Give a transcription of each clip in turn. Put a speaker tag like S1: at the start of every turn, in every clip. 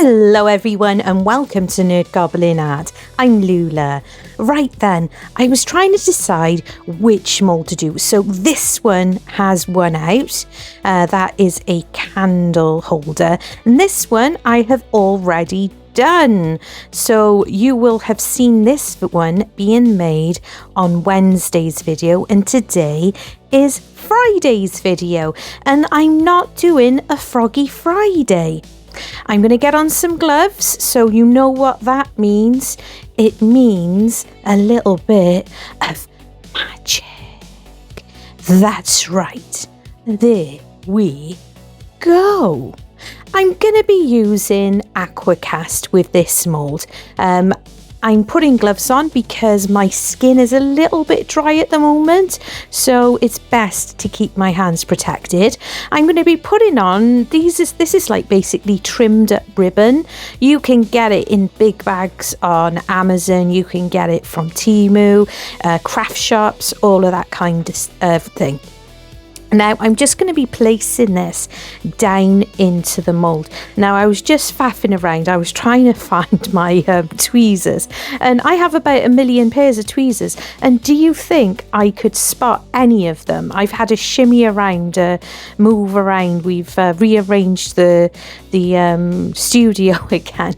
S1: Hello everyone and welcome to Nerd Goblin Art. I'm Lula. Right then, I was trying to decide which mould to do. So this one has one out. That is a candle holder. And this one I have already done. So you will have seen this one being made on Wednesday's video, and today is Friday's video. And I'm not doing a Froggy Friday. I'm going to get on some gloves, so you know what that means. It means a little bit of magic. That's right. There we go. I'm going to be using Aquacast with this mould. I'm putting gloves on because my skin is a little bit dry at the moment, so it's best to keep my hands protected. I'm going to be putting on this is like basically trimmed up ribbon. You can get it in big bags on Amazon, you can get it from Temu, craft shops, all of that kind of thing. Now I'm just going to be placing this down into the mould. Now I was just faffing around, I was trying to find my tweezers, and I have about 1 million pairs of tweezers, and do you think I could spot any of them? I've had a shimmy around, move around, we've rearranged the studio again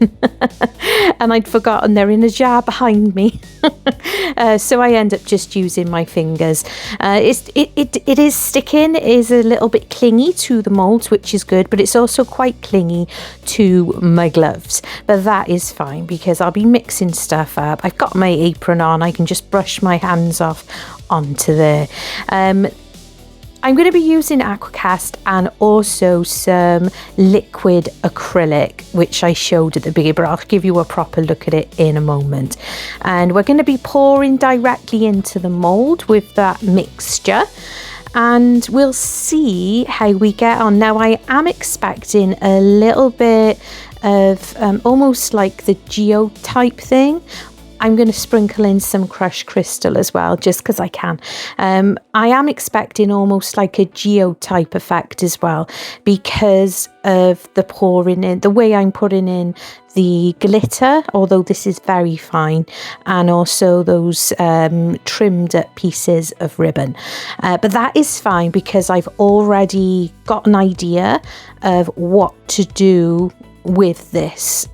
S1: and I'd forgotten they're in a jar behind me. So I end up just using my fingers. It is sticking, it is a little bit clingy to the mould, which is good, but it's also quite clingy to my gloves, but that is fine because I'll be mixing stuff up. I've got my apron on, I can just brush my hands off onto there. I'm going to be using Aquacast and also some liquid acrylic, which I showed at the beginning, but I'll give you a proper look at it in a moment. And we're going to be pouring directly into the mould with that mixture, and we'll see how we get on. Now I am expecting a little bit of almost like the geotype thing. I'm going to sprinkle in some crushed crystal as well, just because I can. I am expecting almost like a geotype effect as well, because of the pouring in, the way I'm putting in the glitter, although this is very fine, and also those trimmed up pieces of ribbon. But that is fine because I've already got an idea of what to do with this,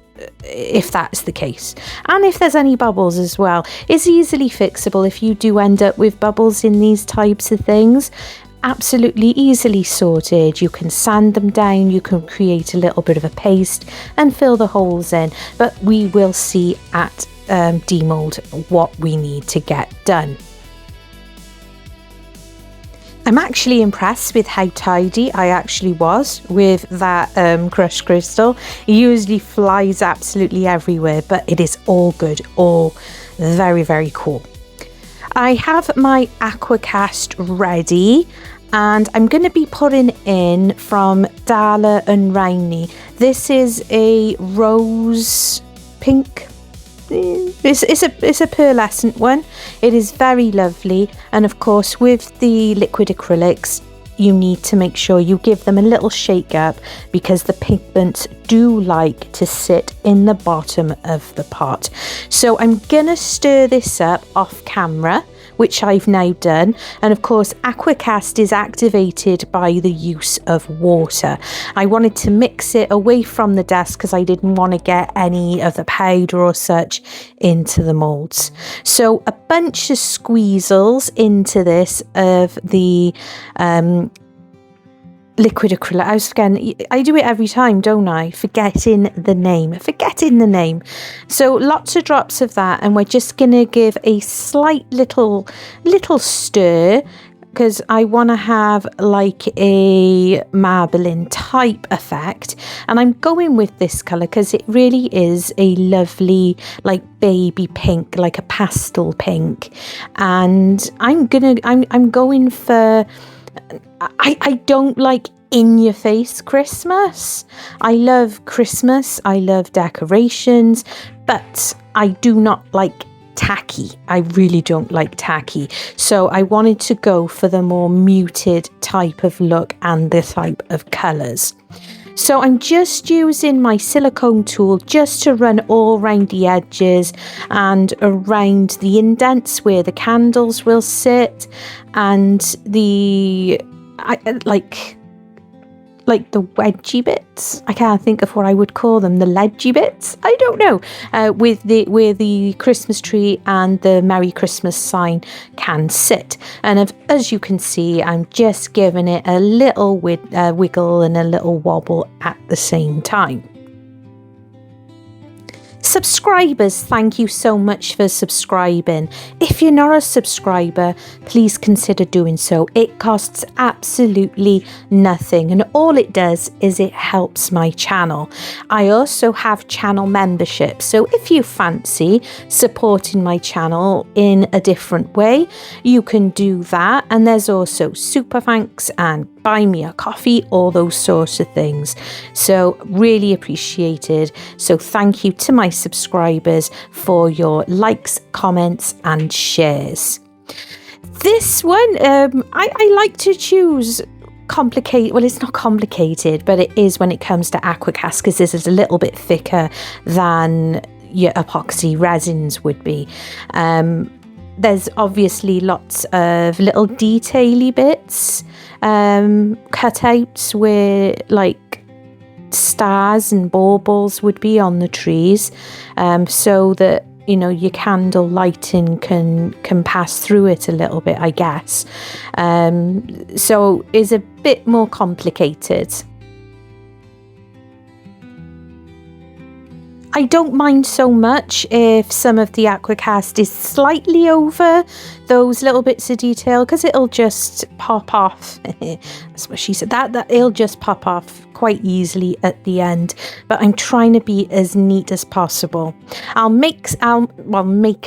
S1: if that's the case, and if there's any bubbles as well. It's easily fixable if you do end up with bubbles in these types of things. Absolutely easily sorted. You can sand them down, you can create a little bit of a paste and fill the holes in, but we will see at demold what we need to get done. I'm actually impressed with how tidy I actually was with that crushed crystal. It usually flies absolutely everywhere, but it is all good, all very, very cool. I have my Aquacast ready, and I'm going to be putting in from Dala and Rowney. This is a rose pink. It's a pearlescent one. It is very lovely, and of course with the liquid acrylics you need to make sure you give them a little shake up, because the pigments do like to sit in the bottom of the pot. So I'm gonna stir this up off camera, which I've now done, and of course Aquacast is activated by the use of water. I wanted to mix it away from the desk because I didn't want to get any of the powder or such into the moulds. So a bunch of squeezels into this of the liquid acrylic. I was forgetting, I do it every time, don't I? Forgetting the name. So lots of drops of that, and we're just gonna give a slight little stir, because I want to have like a marbling type effect, and I'm going with this color because it really is a lovely like baby pink, like a pastel pink, and I'm going for, I don't like in your face Christmas. I love Christmas, I love decorations, but I do not like tacky. I really don't like tacky. So I wanted to go for the more muted type of look and the type of colours. So I'm just using my silicone tool just to run all around the edges and around the indents where the candles will sit, and the like the wedgy bits. I can't think of what I would call them. The ledgy bits. I don't know. Where the Christmas tree and the Merry Christmas sign can sit. And as you can see, I'm just giving it a little wiggle and a little wobble at the same time. Subscribers, thank you so much for subscribing. If you're not a subscriber, please consider doing so. It costs absolutely nothing, and all it does is it helps my channel. I also have channel membership, so if you fancy supporting my channel in a different way, you can do that. And there's also super thanks and buy me a coffee, all those sorts of things. So really appreciated. So thank you to my subscribers for your likes, comments and shares. This one, I like to choose complicated. Well, it's not complicated, but it is when it comes to Aquacast, because this is a little bit thicker than your epoxy resins would be. There's obviously lots of little detail-y bits, cutouts where like stars and baubles would be on the trees, so that, you know, your candle lighting can pass through it a little bit, I guess. So it's a bit more complicated. I don't mind so much if some of the Aquacast is slightly over those little bits of detail, because it'll just pop off. That's what she said. That it'll just pop off quite easily at the end. But I'm trying to be as neat as possible. I'll make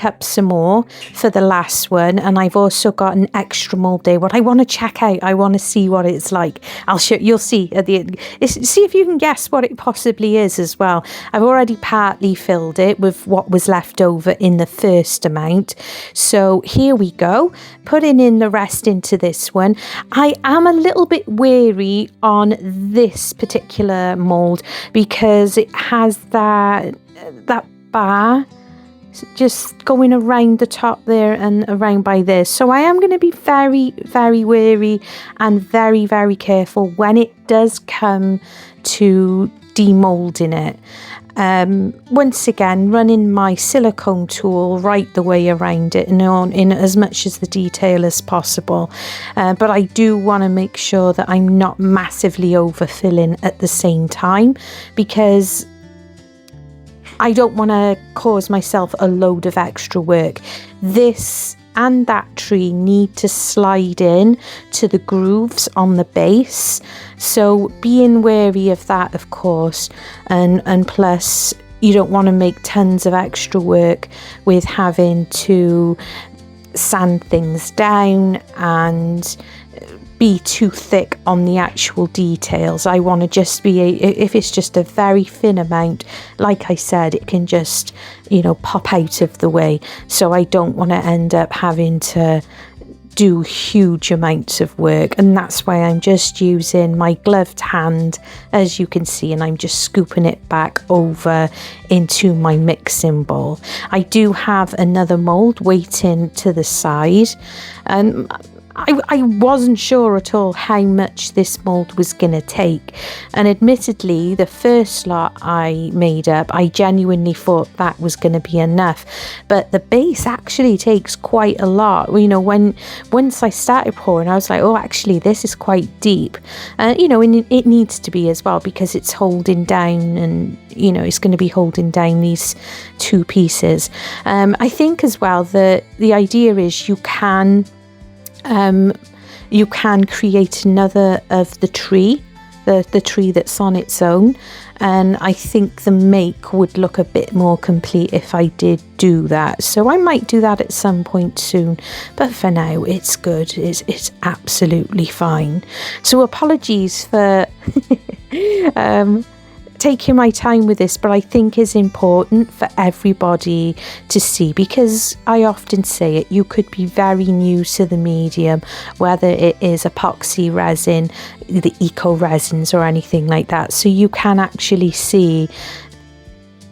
S1: up some more for the last one, and I've also got an extra mold there. What I want to check out, I want to see what it's like. I'll show. You'll see at the end. See if you can guess what it possibly is as well. I've already partly filled it with what was left over in the first amount. So here we go, putting in the rest into this one. I am a little bit wary on this particular mold because it has that bar just going around the top there and around by this. So I am going to be very, very wary and very, very careful when it does come to demolding it. Once again, running my silicone tool right the way around it and on in as much as the detail as possible. But I do want to make sure that I'm not massively overfilling at the same time, because I don't want to cause myself a load of extra work. This and that tree need to slide in to the grooves on the base, so being wary of that, of course, and plus you don't want to make tons of extra work with having to sand things down and be too thick on the actual details. I want to just be if it's just a very thin amount, like I said, it can just, you know, pop out of the way. So I don't want to end up having to do huge amounts of work, and that's why I'm just using my gloved hand, as you can see, and I'm just scooping it back over into my mixing bowl. I do have another mold waiting to the side, and I wasn't sure at all how much this mould was going to take, and admittedly the first lot I made up, I genuinely thought that was going to be enough, but the base actually takes quite a lot. You know, once I started pouring, I was like, oh, actually this is quite deep, you know, and it needs to be as well, because it's holding down, and you know, it's going to be holding down these two pieces. I think as well that the idea is you can create another of the tree, the tree that's on its own, and I think the make would look a bit more complete if I did do that. So I might do that at some point soon, but for now it's good. It's absolutely fine. So apologies for taking my time with this, but I think is important for everybody to see, because I often say it, you could be very new to the medium, whether it is epoxy resin, the eco resins or anything like that. So you can actually see,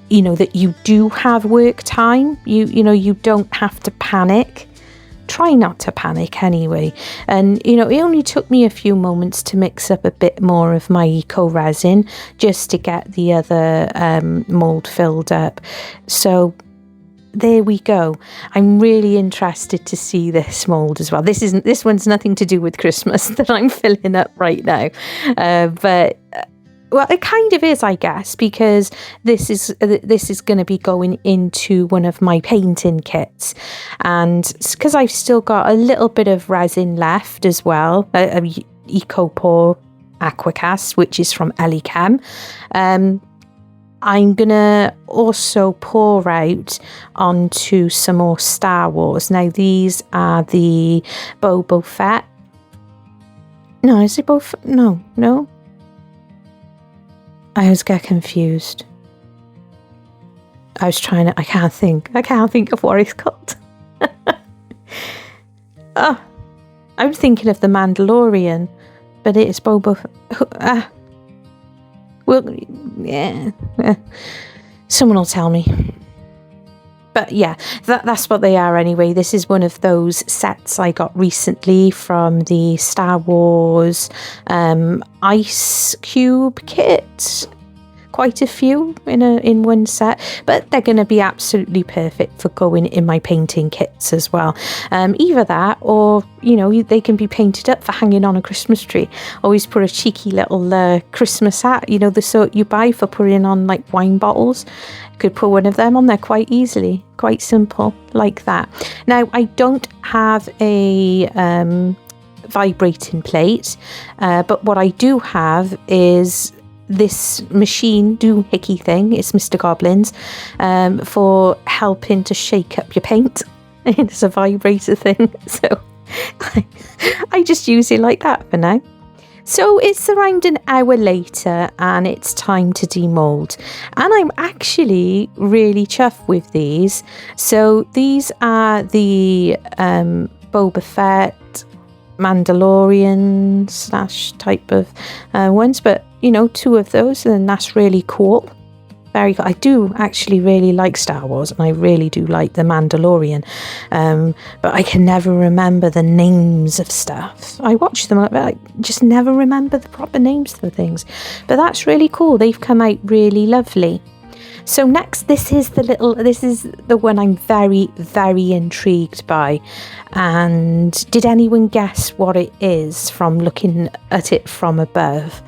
S1: you know, that you do have work time. You know, you don't have to panic. Try not to panic anyway. And you know, it only took me a few moments to mix up a bit more of my eco resin just to get the other mould filled up. So there we go. I'm really interested to see this mould as well. This one's nothing to do with Christmas that I'm filling up right now, but well, it kind of is, I guess, because this is going to be going into one of my painting kits, and because I've still got a little bit of resin left as well, Eco-Pour Aquacast, which is from Elichem. I'm gonna also pour out onto some more Star Wars. Now these are the Boba Fett. No, is it both? No. I always get confused. I can't think of what it's called. Oh, I'm thinking of the Mandalorian, but it is Boba. Well, yeah. Someone will tell me. But yeah, that's what they are anyway. This is one of those sets I got recently from the Star Wars Ice Cube kit. Quite a few in one set, but they're going to be absolutely perfect for going in my painting kits as well. Either that, or you know, they can be painted up for hanging on a Christmas tree. Always put a cheeky little Christmas hat, you know, the sort you buy for putting on like wine bottles. Could put one of them on there quite easily, quite simple like that. Now I don't have a vibrating plate, but what I do have is this machine doohickey thing. It's Mr. Goblin's, for helping to shake up your paint. It's a vibrator thing, so I just use it like that for now. So it's around an hour later and it's time to demold, and I'm actually really chuffed with these. So these are the Boba Fett Mandalorian / type of ones, but you know, 2 of those, and that's really cool. Very cool. I do actually really like Star Wars, and I really do like the Mandalorian, but I can never remember the names of stuff. I watch them, but I just never remember the proper names for things. But that's really cool. They've come out really lovely. So next, this is the one I'm very, very intrigued by. And did anyone guess what it is from looking at it from above?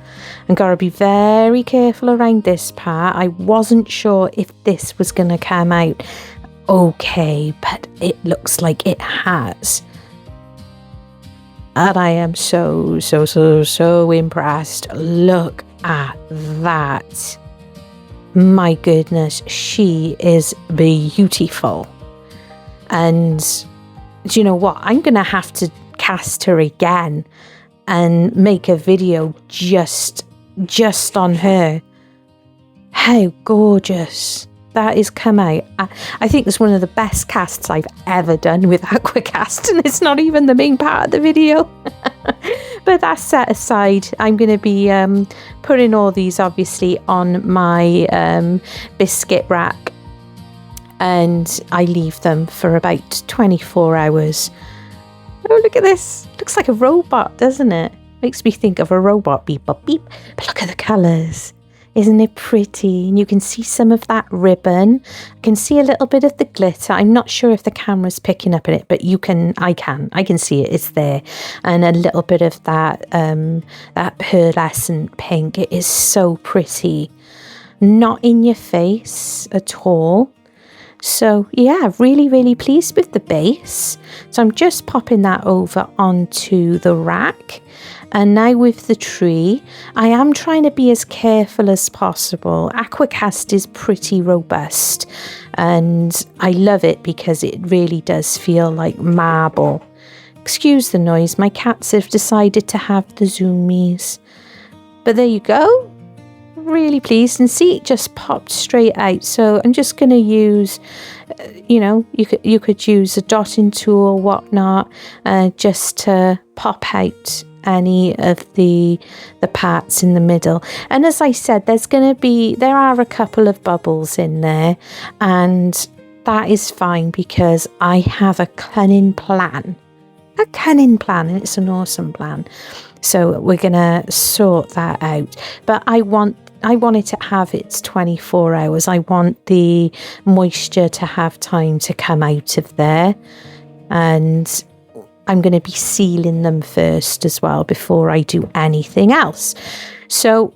S1: I'm got to be very careful around this part. I wasn't sure if this was going to come out okay, but it looks like it has. And I am so impressed. Look at that. My goodness, she is beautiful. And do you know what? I'm going to have to cast her again and make a video just on her. How gorgeous that is come out. I think it's one of the best casts I've ever done with Aquacast, and it's not even the main part of the video. But that's set aside. I'm going to be putting all these obviously on my biscuit rack, and I leave them for about 24 hours. Oh, look at this. Looks like a robot, doesn't it? Makes me think of a robot, beep, beep, beep. But look at the colours. Isn't it pretty? And you can see some of that ribbon. I can see a little bit of the glitter. I'm not sure if the camera's picking up on it, but I can see it. It's there. And a little bit of that pearlescent pink. It is so pretty. Not in your face at all. So yeah, really, really pleased with the base. So I'm just popping that over onto the rack. And now with the tree, I am trying to be as careful as possible. Aquacast is pretty robust, and I love it because it really does feel like marble. Excuse the noise, my cats have decided to have the zoomies. But there you go. really pleased, and see, it just popped straight out. So I'm just going to use, you know, you could use a dotting tool or whatnot, just to pop out any of the parts in the middle. And as I said, there are a couple of bubbles in there, and that is fine because I have a cunning plan. And it's an awesome plan. So we're gonna sort that out. But I want it to have its 24 hours. I want the moisture to have time to come out of there, and I'm going to be sealing them first as well before I do anything else. So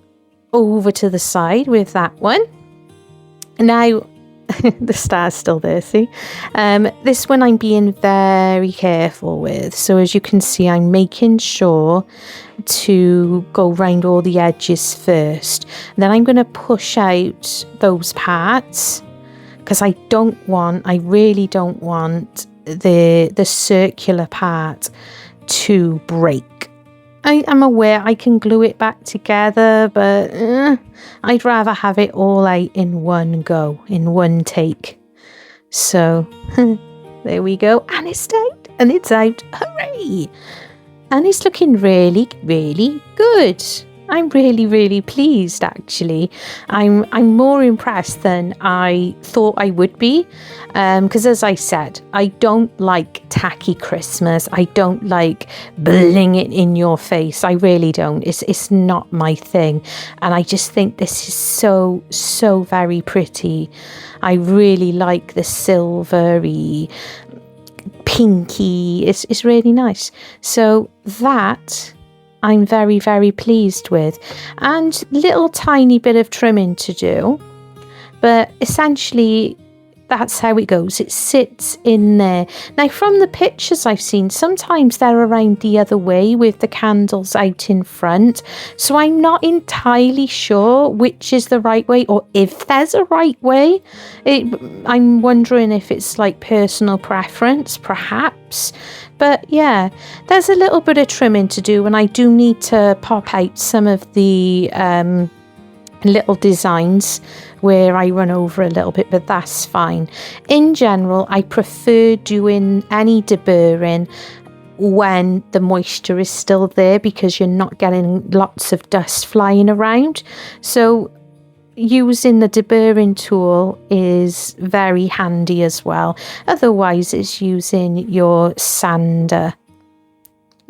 S1: over to the side with that one. Now, the star's still there, see? This one I'm being very careful with. So as you can see, I'm making sure to go round all the edges first. Then I'm going to push out those parts because I really don't want the circular part to break. I'm aware I can glue it back together, but I'd rather have it all out in one go, in one take. So there we go, and it's out, hooray! And it's looking really, really good. I'm really, really pleased, actually. I'm more impressed than I thought I would be, because as I said, I don't like tacky Christmas. I don't like bling it in your face. I really don't. It's not my thing. And I just think this is so, so very pretty. I really like the silvery, pinky. It's really nice. So that I'm very, very pleased with, and little tiny bit of trimming to do, but essentially that's how it goes. It sits in there. Now, from the pictures I've seen, sometimes they're around the other way with the candles out in front, so I'm not entirely sure which is the right way, or if there's a right way. I'm wondering if it's like personal preference, perhaps. But yeah, there's a little bit of trimming to do, and I do need to pop out some of the little designs where I run over a little bit, but that's fine. In general, I prefer doing any deburring when the moisture is still there, because you're not getting lots of dust flying around. So using the deburring tool is very handy as well. Otherwise, it's using your sander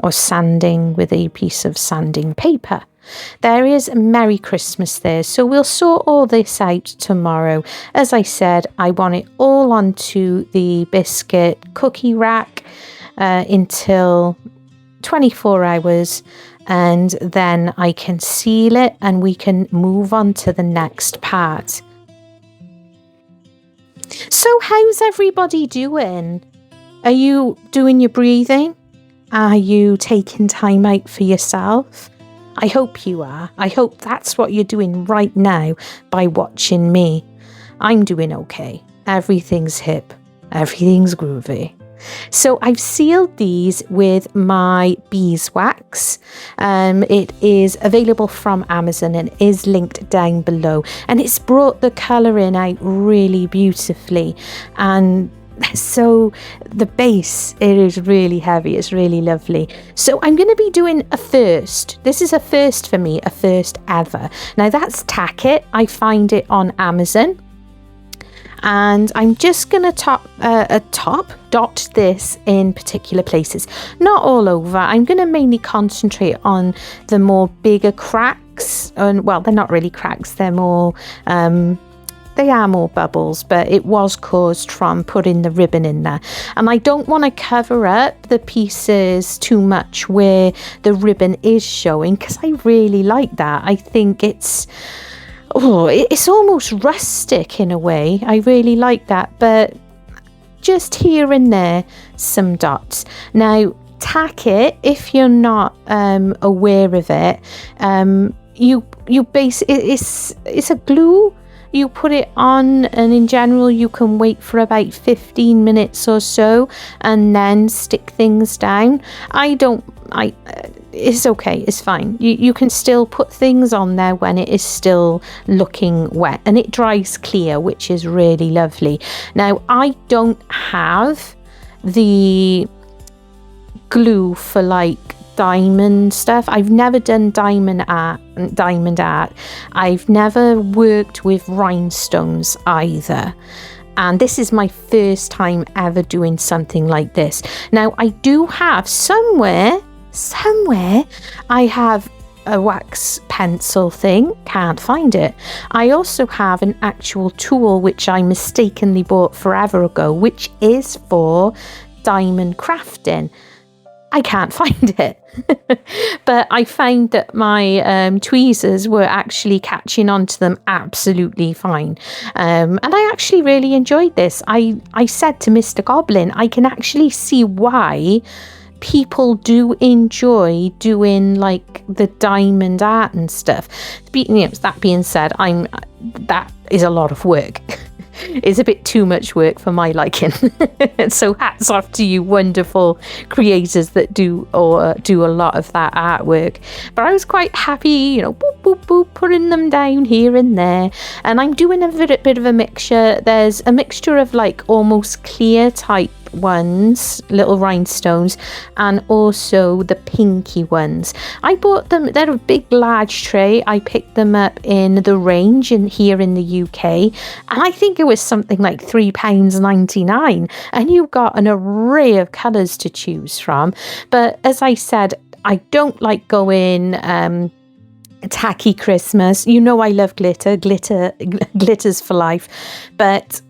S1: or sanding with a piece of sanding paper. There is Merry Christmas there, so we'll sort all this out tomorrow. As I said, I want it all onto the biscuit cookie rack until 24 hours, and then I can seal it and we can move on to the next part. So how's everybody doing? Are you doing your breathing? Are you taking time out for yourself? I hope you are. I hope that's what you're doing right now by watching me. I'm doing okay. Everything's hip. Everything's groovy. So I've sealed these with my beeswax. It is available from Amazon and is linked down below. And it's brought the colouring out really beautifully. And so the base, it is really heavy. It's really lovely. So I'm going to be doing a first. This is a first for me, a first ever. Now that's tack it. I find it on Amazon. And I'm just going to dot this in particular places, not all over. I'm going to mainly concentrate on the more bigger cracks, and well, they're not really cracks, they're more they are more bubbles, but it was caused from putting the ribbon in there. And I don't want to cover up the pieces too much where the ribbon is showing, because I really like that. I think it's almost rustic in a way. I really like that, but just here and there, some dots. Now, tack it, if you're not aware of it, you base it's a glue. You put it on, and in general you can wait for about 15 minutes or so and then stick things down. it's okay, it's fine. You can still put things on there when it is still looking wet, and it dries clear, which is really lovely. Now, I don't have the glue for like diamond stuff. I've never done diamond art. I've never worked with rhinestones either. And this is my first time ever doing something like this. Now, I do have somewhere, I have a wax pencil thing. Can't find it. I also have an actual tool which I mistakenly bought forever ago, which is for diamond crafting. I can't find it. But I found that my tweezers were actually catching onto them absolutely fine. And I actually really enjoyed this. I said to Mr. Goblin, I can actually see why people do enjoy doing like the diamond art and stuff. That being said, that is a lot of work. It's a bit too much work for my liking. So hats off to you wonderful creators that do a lot of that artwork. But I was quite happy, boop, boop, boop, putting them down here and there. And I'm doing a bit of a mixture. There's a mixture of like almost clear type ones, little rhinestones, and also the pinky ones. I bought them, they're a big large tray. I picked them up in the range here in the UK, and I think it was something like £3.99, and you've got an array of colours to choose from. But as I said, I don't like going tacky Christmas. I love glitter's for life, but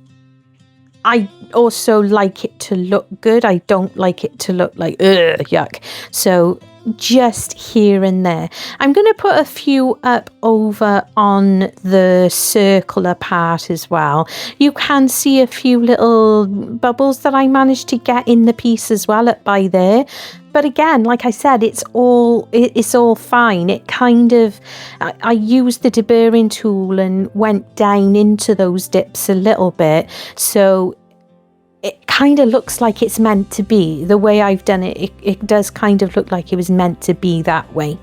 S1: I also like it to look good. I don't like it to look like yuck. So just here and there. I'm going to put a few up over on the circular part as well. You can see a few little bubbles that I managed to get in the piece as well up by there. But again, like I said, it's all fine. It kind of, I used the deburring tool and went down into those dips a little bit. So it kind of looks like it's meant to be. The way I've done it, it does kind of look like it was meant to be that way.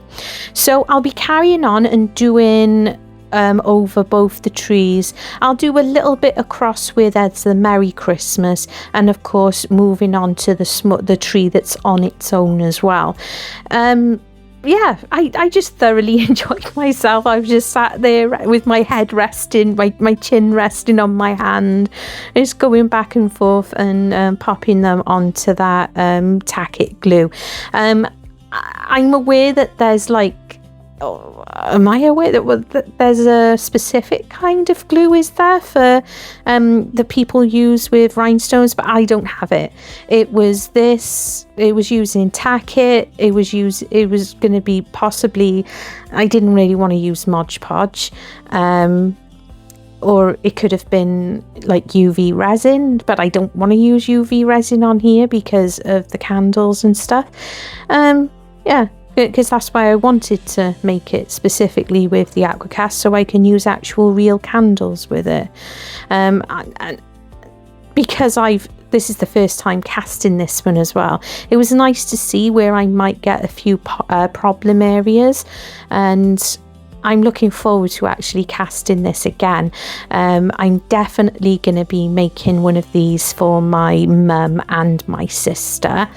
S1: So I'll be carrying on and doing over both the trees. I'll do a little bit across where there's the Merry Christmas, and of course moving on to the tree that's on its own as well. Yeah, I just thoroughly enjoyed myself. I've just sat there with my head resting, my chin resting on my hand, just going back and forth and popping them onto that tack it glue. I'm aware that there's am I aware that there's a specific kind of glue, is there, for that people use with rhinestones? But I don't have it. It was using tack it. It was going to be possibly, I didn't really want to use Mod Podge, or it could have been like UV resin, but I don't want to use UV resin on here because of the candles and stuff. Yeah, because that's why I wanted to make it specifically with the Aquacast, so I can use actual real candles with it. And because this is the first time casting this one as well, it was nice to see where I might get a few problem areas, and I'm looking forward to actually casting this again. I'm definitely going to be making one of these for my mum and my sister.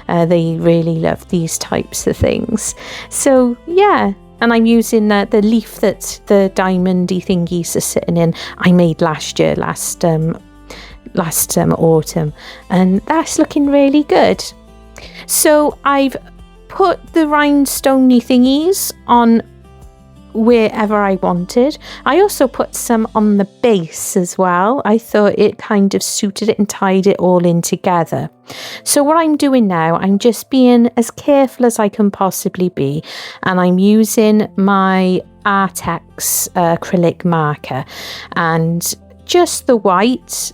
S1: They really love these types of things. So yeah, and I'm using the leaf that the diamondy thingies are sitting in. I made last autumn, and that's looking really good. So I've put the rhinestoney thingies on wherever I wanted. I also put some on the base as well. I thought it kind of suited it and tied it all in together. So what I'm doing now, I'm just being as careful as I can possibly be, and I'm using my Arrtx acrylic marker and just the white,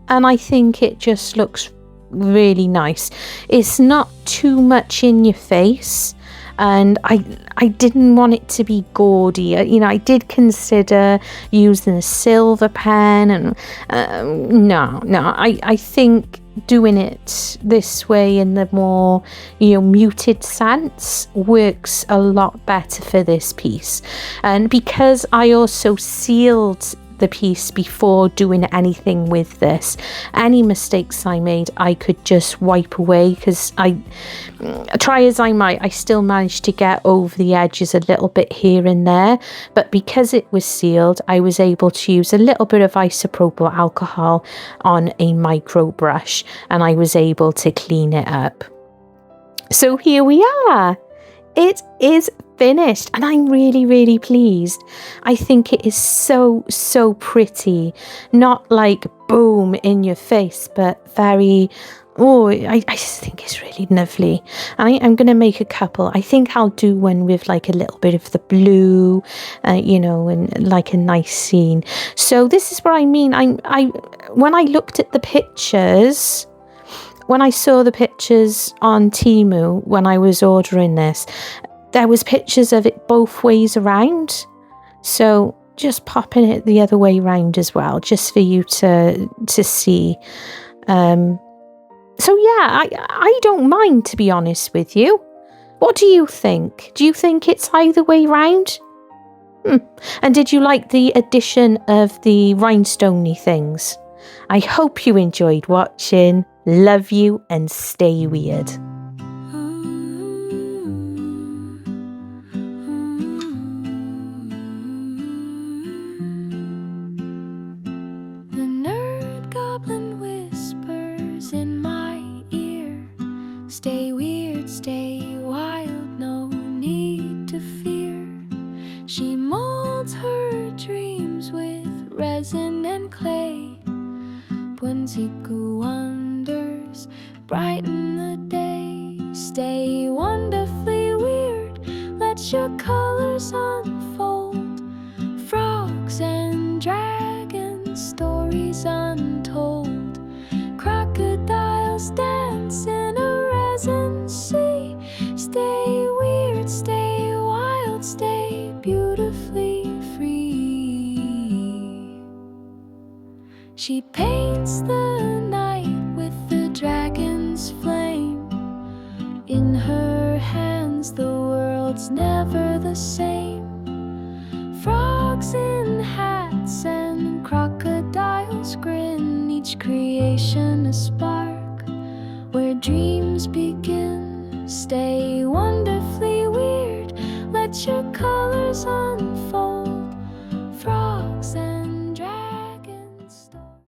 S1: and I think it just looks really nice. It's not too much in your face, and I didn't want it to be gaudy. I did consider using a silver pen, and no, I think doing it this way in the more, muted sense works a lot better for this piece. And because I also sealed the piece before doing anything with this, any mistakes I made I could just wipe away, because I try as I might, I still managed to get over the edges a little bit here and there, but because it was sealed I was able to use a little bit of isopropyl alcohol on a micro brush and I was able to clean it up. So here we are. It is finished and I'm really, really pleased. I think it is so, so pretty. Not like boom in your face, but very, I just think it's really lovely. I'm going to make a couple. I think I'll do one with like a little bit of the blue, and like a nice scene. So this is what I mean. When I looked at the pictures, when I saw the pictures on Temu, when I was ordering this, there was pictures of it both ways around. So just popping it the other way around as well, just for you to see. So yeah, I don't mind, to be honest with you. What do you think? Do you think it's either way round? And did you like the addition of the rhinestoney things? I hope you enjoyed watching. Love you and stay weird.
S2: Stay weird, stay wild, no need to fear. She molds her dreams with resin and clay. Whimsical wonders brighten the day. Stay wonderfully weird, let your colors unfold. Frogs and dragons, stories untold. Crocodiles dance in a resin sea. Stay weird, stay wild, stay beautifully free. She paints the night with the dragon's flame. In her hands the world's never the same. Frogs in hats and crocodiles grin, each creation a spark where dreams begin. Stay wonderfully weird, let your colors unfold. Frogs and